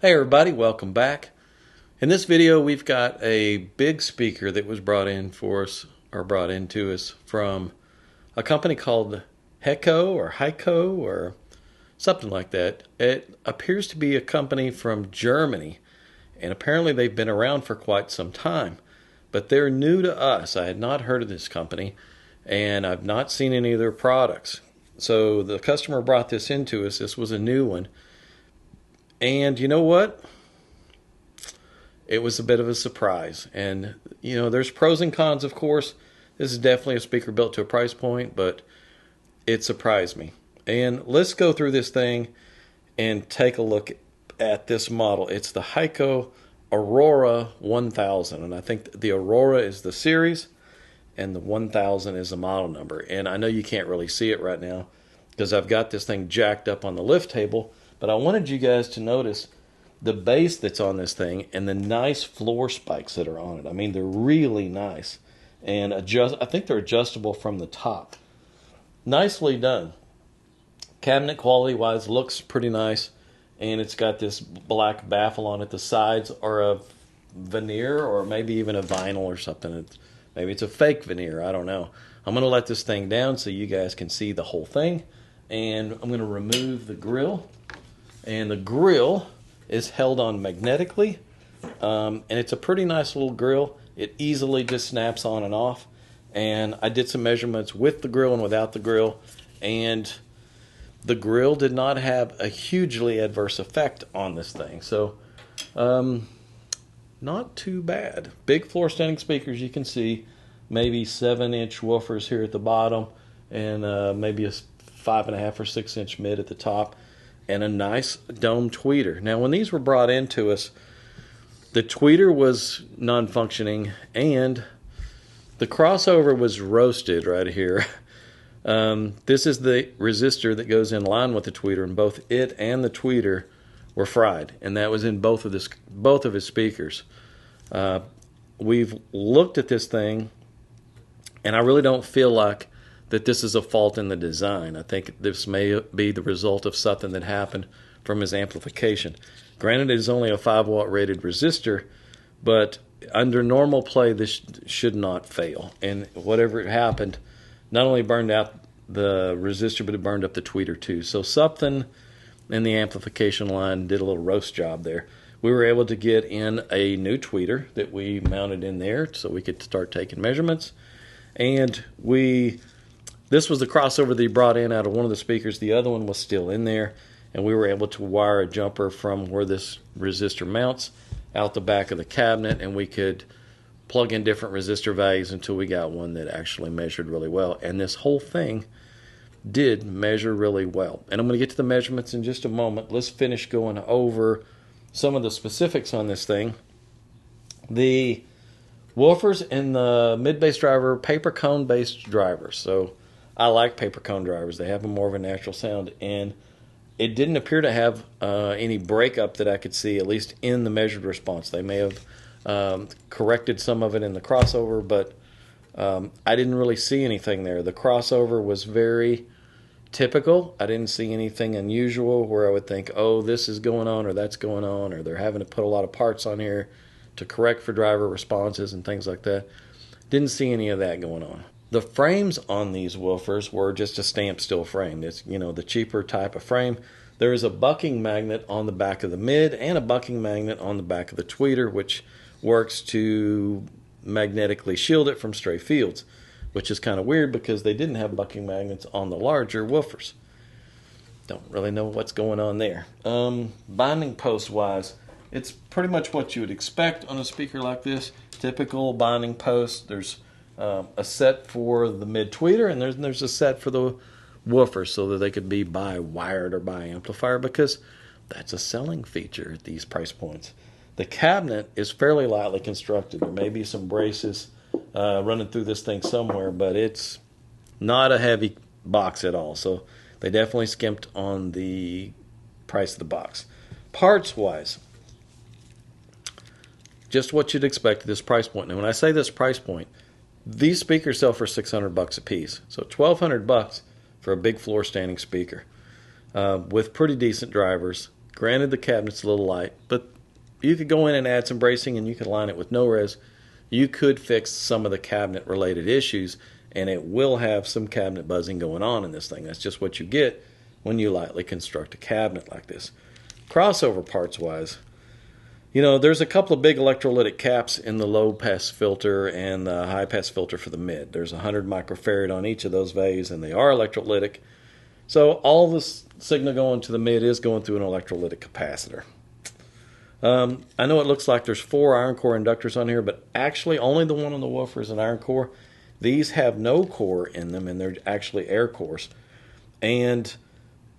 Hey everybody, welcome back. In this video we've got a big speaker that was brought in for us, or brought into us from a company called Heiko or something like that. It appears to be a company from Germany, and apparently they've been around for quite some time. But they're new to us. I had not heard of this company, and I've not seen any of their products. So the customer brought this into us. This was a new one. And you know what? It was a bit of a surprise. And, there's pros and cons, of course. This is definitely a speaker built to a price point, but it surprised me. And let's go through this thing and take a look at this model. It's the Heiko Aurora 1000. And I think the Aurora is the series, and the 1000 is the model number. And I know you can't really see it right now because I've got this thing jacked up on the lift table. But I wanted you guys to notice the base that's on this thing and the nice floor spikes that are on it. I mean, they're really nice. And I think they're adjustable from the top. Nicely done. Cabinet quality-wise looks pretty nice. And it's got this black baffle on it. The sides are of veneer or maybe even a vinyl or something. Maybe it's a fake veneer. I don't know. I'm going to let this thing down so you guys can see the whole thing. And I'm going to remove the grill. And the grill is held on magnetically, and it's a pretty nice little grill. It easily just snaps on and off. And I did some measurements with the grill and without the grill, and the grill did not have a hugely adverse effect on this thing. So, not too bad. Big floor standing speakers, you can see, maybe 7-inch woofers here at the bottom, and maybe a 5.5 or 6-inch mid at the top. And a nice dome tweeter. Now, when these were brought into us, the tweeter was non-functioning, and the crossover was roasted right here. This is the resistor that goes in line with the tweeter, and both it and the tweeter were fried, and that was in both of his speakers. We've looked at this thing, and I really don't feel like that this is a fault in the design. I think this may be the result of something that happened from his amplification. Granted, it is only a 5-watt rated resistor, but under normal play, this should not fail. And whatever happened, not only burned out the resistor, but it burned up the tweeter too. So something in the amplification line did a little roast job there. We were able to get in a new tweeter that we mounted in there so we could start taking measurements. And this was the crossover that he brought in out of one of the speakers. The other one was still in there, and we were able to wire a jumper from where this resistor mounts out the back of the cabinet, and we could plug in different resistor values until we got one that actually measured really well. And this whole thing did measure really well. And I'm going to get to the measurements in just a moment. Let's finish going over some of the specifics on this thing. The woofers in the mid-bass driver, paper cone-based drivers. So I like paper cone drivers. They have more of a natural sound, and it didn't appear to have any breakup that I could see, at least in the measured response. They may have corrected some of it in the crossover, but I didn't really see anything there. The crossover was very typical. I didn't see anything unusual where I would think, oh, this is going on or that's going on, or they're having to put a lot of parts on here to correct for driver responses and things like that. Didn't see any of that going on. The frames on these woofers were just a stamped steel frame. It's, the cheaper type of frame. There is a bucking magnet on the back of the mid and a bucking magnet on the back of the tweeter, which works to magnetically shield it from stray fields, which is kind of weird because they didn't have bucking magnets on the larger woofers. Don't really know what's going on there. Binding post wise, it's pretty much what you would expect on a speaker like this. Typical binding post. There's a set for the mid tweeter, and there's a set for the woofer so that they could be bi-wired or bi-amplifier, because that's a selling feature at these price points. The cabinet is fairly lightly constructed. There may be some braces running through this thing somewhere, but it's not a heavy box at all. So they definitely skimped on the price of the box. Parts wise, just what you'd expect at this price point. Now, when I say this price point, these speakers sell for $600 a piece, so $1,200 for a big floor standing speaker with pretty decent drivers. Granted, the cabinet's a little light, but you could go in and add some bracing, and you could line it with no-res. You could fix some of the cabinet-related issues, and it will have some cabinet buzzing going on in this thing. That's just what you get when you lightly construct a cabinet like this. Crossover parts-wise, there's a couple of big electrolytic caps in the low-pass filter and the high-pass filter for the mid. There's 100 microfarad on each of those values, and they are electrolytic. So all the signal going to the mid is going through an electrolytic capacitor. I know it looks like there's 4 iron core inductors on here, but actually only the one on the woofer is an iron core. These have no core in them, and they're actually air cores. And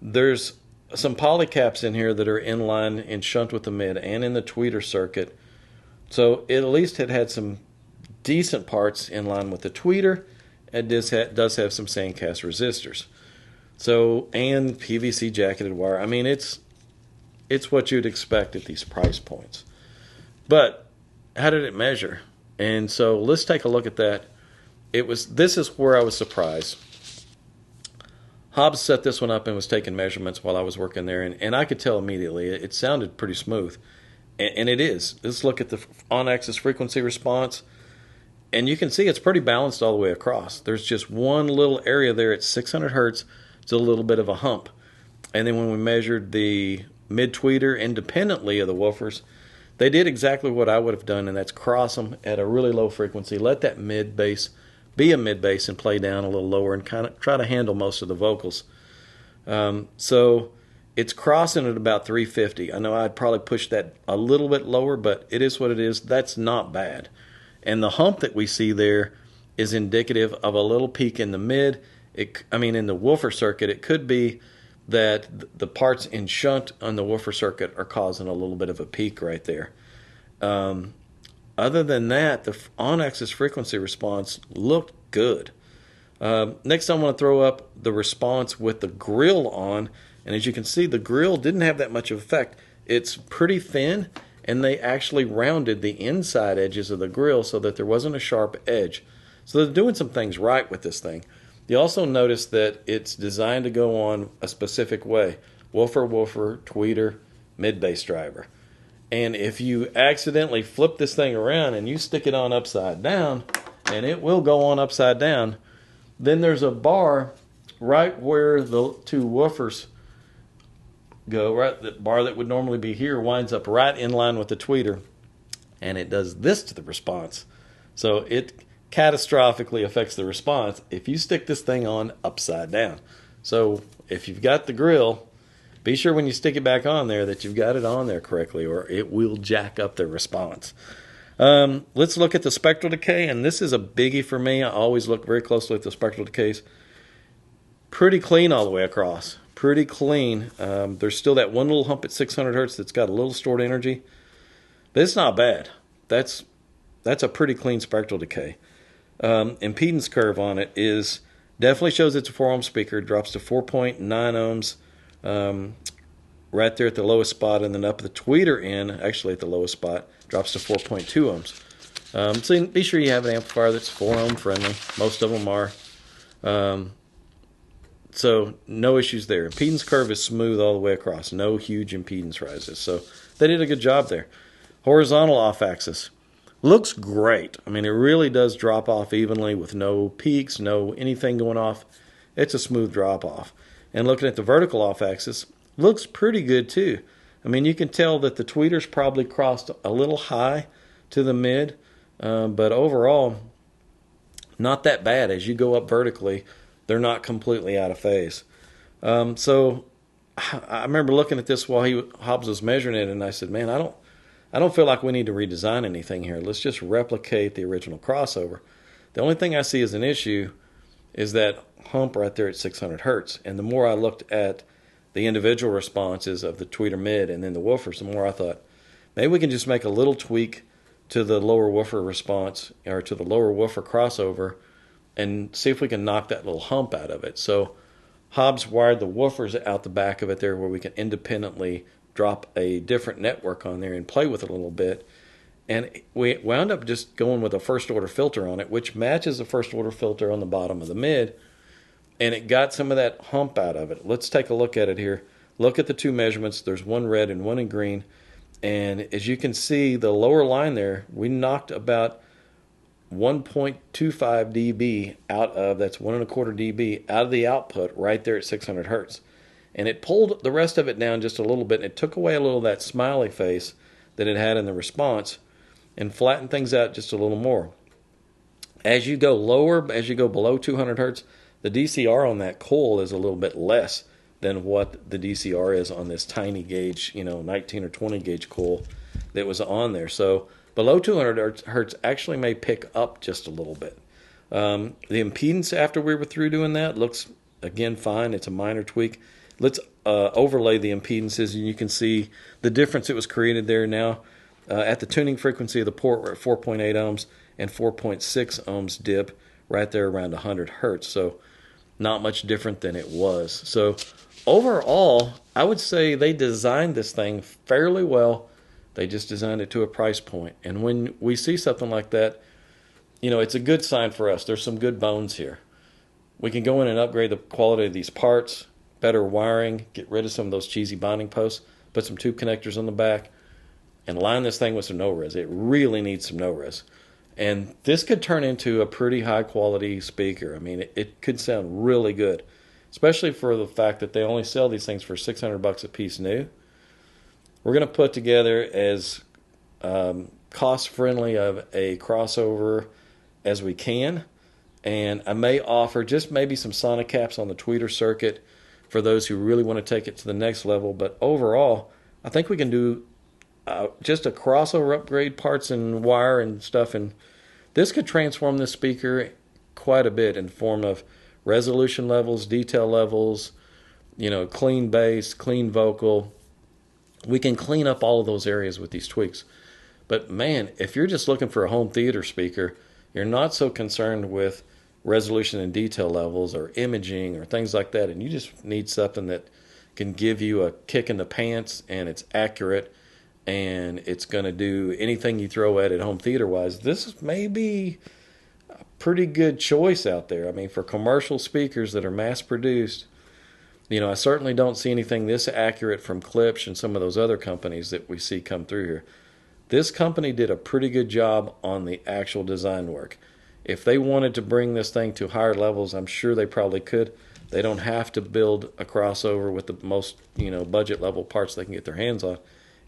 there's some polycaps in here that are in line in shunt with the mid and in the tweeter circuit. So at least it had some decent parts in line with the tweeter. It does have some sandcast resistors. So, and PVC jacketed wire. I mean, it's what you'd expect at these price points. But how did it measure? And so let's take a look at that. This is where I was surprised. Hobbs set this one up and was taking measurements while I was working there, and I could tell immediately it sounded pretty smooth, and it is. Let's look at the on-axis frequency response, and you can see it's pretty balanced all the way across. There's just one little area there at 600 hertz. It's a little bit of a hump, and then when we measured the mid-tweeter independently of the woofers, they did exactly what I would have done, and that's cross them at a really low frequency, let that mid-bass be a mid-bass and play down a little lower and kind of try to handle most of the vocals. So it's crossing at about 350. I know I'd probably push that a little bit lower, but it is what it is. That's not bad. And the hump that we see there is indicative of a little peak in the mid. In the woofer circuit, it could be that the parts in shunt on the woofer circuit are causing a little bit of a peak right there. Other than that, the on-axis frequency response looked good. Next, I want to throw up the response with the grill on. And as you can see, the grill didn't have that much of effect. It's pretty thin, and they actually rounded the inside edges of the grill so that there wasn't a sharp edge. So they're doing some things right with this thing. You also notice that it's designed to go on a specific way. Woofer, tweeter, mid-bass driver. And if you accidentally flip this thing around and you stick it on upside down, and it will go on upside down, then there's a bar right where the 2 woofers go. Right, the bar that would normally be here winds up right in line with the tweeter, and it does this to the response. So it catastrophically affects the response if you stick this thing on upside down. So if you've got the grill, be sure when you stick it back on there that you've got it on there correctly, or it will jack up the response. Let's look at the spectral decay, and this is a biggie for me. I always look very closely at the spectral decays. Pretty clean all the way across. Pretty clean. There's still that one little hump at 600 hertz that's got a little stored energy, but it's not bad. That's a pretty clean spectral decay. Impedance curve on it definitely shows it's a 4-ohm speaker. It drops to 4.9 ohms. Right there at the lowest spot, and then up the tweeter end, actually at the lowest spot, drops to 4.2 ohms. So be sure you have an amplifier that's 4-ohm friendly. Most of them are. So no issues there. Impedance curve is smooth all the way across. No huge impedance rises. So they did a good job there. Horizontal off-axis. Looks great. I mean, it really does drop off evenly with no peaks, no anything going off. It's a smooth drop off. And looking at the vertical off-axis, looks pretty good too. I mean, you can tell that the tweeters probably crossed a little high to the mid, but overall, not that bad. As you go up vertically, they're not completely out of phase. So I remember looking at this while Hobbs was measuring it, and I said, man, I don't feel like we need to redesign anything here. Let's just replicate the original crossover. The only thing I see as an issue is that hump right there at 600 hertz. And the more I looked at the individual responses of the tweeter mid and then the woofers, the more I thought, maybe we can just make a little tweak to the lower woofer response, or to the lower woofer crossover, and see if we can knock that little hump out of it. So Hobbs wired the woofers out the back of it there, where we can independently drop a different network on there and play with it a little bit. And we wound up just going with a first order filter on it, which matches the first order filter on the bottom of the mid, and it got some of that hump out of it. Let's take a look at it here. look at the two measurements. There's one red and one in green. And as you can see, the lower line there, we knocked about 1.25 dB out of, that's 1.25 dB out of the output right there at 600 hertz. And it pulled the rest of it down just a little bit, and it took away a little of that smiley face that it had in the response and flattened things out just a little more. As you go lower, as you go below 200 hertz, the DCR on that coil is a little bit less than what the DCR is on this tiny gauge, 19 or 20 gauge coil that was on there. So below 200 hertz actually may pick up just a little bit. The impedance after we were through doing that looks, again, fine. It's a minor tweak. Let's overlay the impedances, and you can see the difference that was created there now. At the tuning frequency of the port, we're at 4.8 ohms and 4.6 ohms dip right there around 100 hertz. So not much different than it was. So overall, I would say they designed this thing fairly well. They just designed it to a price point. And when we see something like that, it's a good sign for us. There's some good bones here. We can go in and upgrade the quality of these parts, better wiring, get rid of some of those cheesy bonding posts, put some tube connectors on the back, and line this thing with some no-res. It really needs some no-res. And this could turn into a pretty high-quality speaker. I mean, it could sound really good, especially for the fact that they only sell these things for $600 a piece new. We're going to put together as cost-friendly of a crossover as we can. And I may offer just maybe some sonic caps on the tweeter circuit for those who really want to take it to the next level. But overall, I think we can do just a crossover upgrade, parts and wire and stuff, and this could transform this speaker quite a bit in form of resolution levels, detail levels, clean bass, clean vocal. We can clean up all of those areas with these tweaks. But man, if you're just looking for a home theater speaker, you're not so concerned with resolution and detail levels or imaging or things like that, and you just need something that can give you a kick in the pants and it's accurate and it's going to do anything you throw at it home theater wise, this may be a pretty good choice out there. I mean, for commercial speakers that are mass produced, I certainly don't see anything this accurate from Klipsch and some of those other companies that we see come through here. This company did a pretty good job on the actual design work. If they wanted to bring this thing to higher levels, I'm sure they probably could. They don't have to build a crossover with the most, budget level parts they can get their hands on.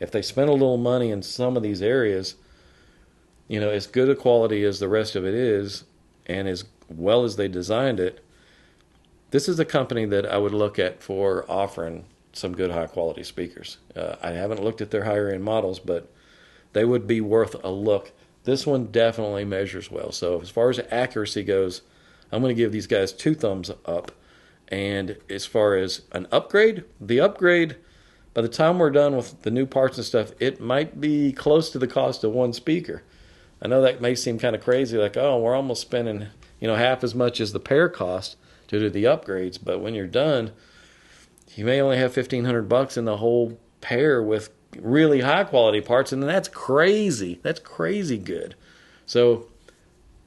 If they spend a little money in some of these areas, as good a quality as the rest of it is, and as well as they designed it, this is a company that I would look at for offering some good high quality speakers. I haven't looked at their higher end models, but they would be worth a look. This one definitely measures well. So as far as accuracy goes, I'm going to give these guys 2 thumbs up. And as far as an upgrade, the upgrade, by the time we're done with the new parts and stuff, it might be close to the cost of one speaker. I know that may seem kind of crazy, like, oh, we're almost spending, half as much as the pair cost to do the upgrades. But when you're done, you may only have $1,500 in the whole pair with really high quality parts, and that's crazy. That's crazy good. So,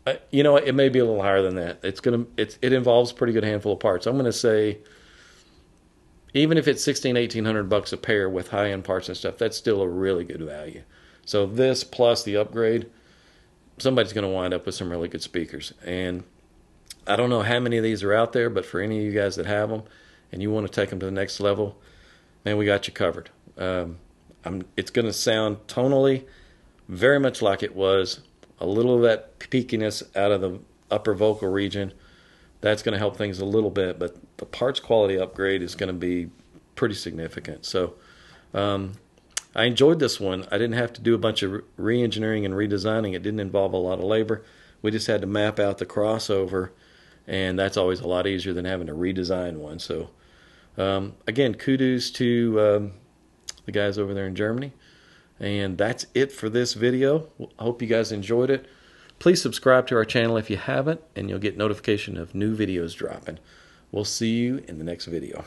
it may be a little higher than that. It involves a pretty good handful of parts. I'm going to say, even if it's $1,800 a pair with high-end parts and stuff, that's still a really good value. So this plus the upgrade, somebody's going to wind up with some really good speakers. And I don't know how many of these are out there, but for any of you guys that have them and you want to take them to the next level, man, we got you covered. It's going to sound tonally very much like it was. A little of that peakiness out of the upper vocal region, that's going to help things a little bit, but the parts quality upgrade is going to be pretty significant. So I enjoyed this one. I didn't have to do a bunch of re-engineering and redesigning. It didn't involve a lot of labor. We just had to map out the crossover, and that's always a lot easier than having to redesign one. So again, kudos to the guys over there in Germany. And that's it for this video. I hope you guys enjoyed it. Please subscribe to our channel if you haven't, and you'll get notification of new videos dropping. We'll see you in the next video.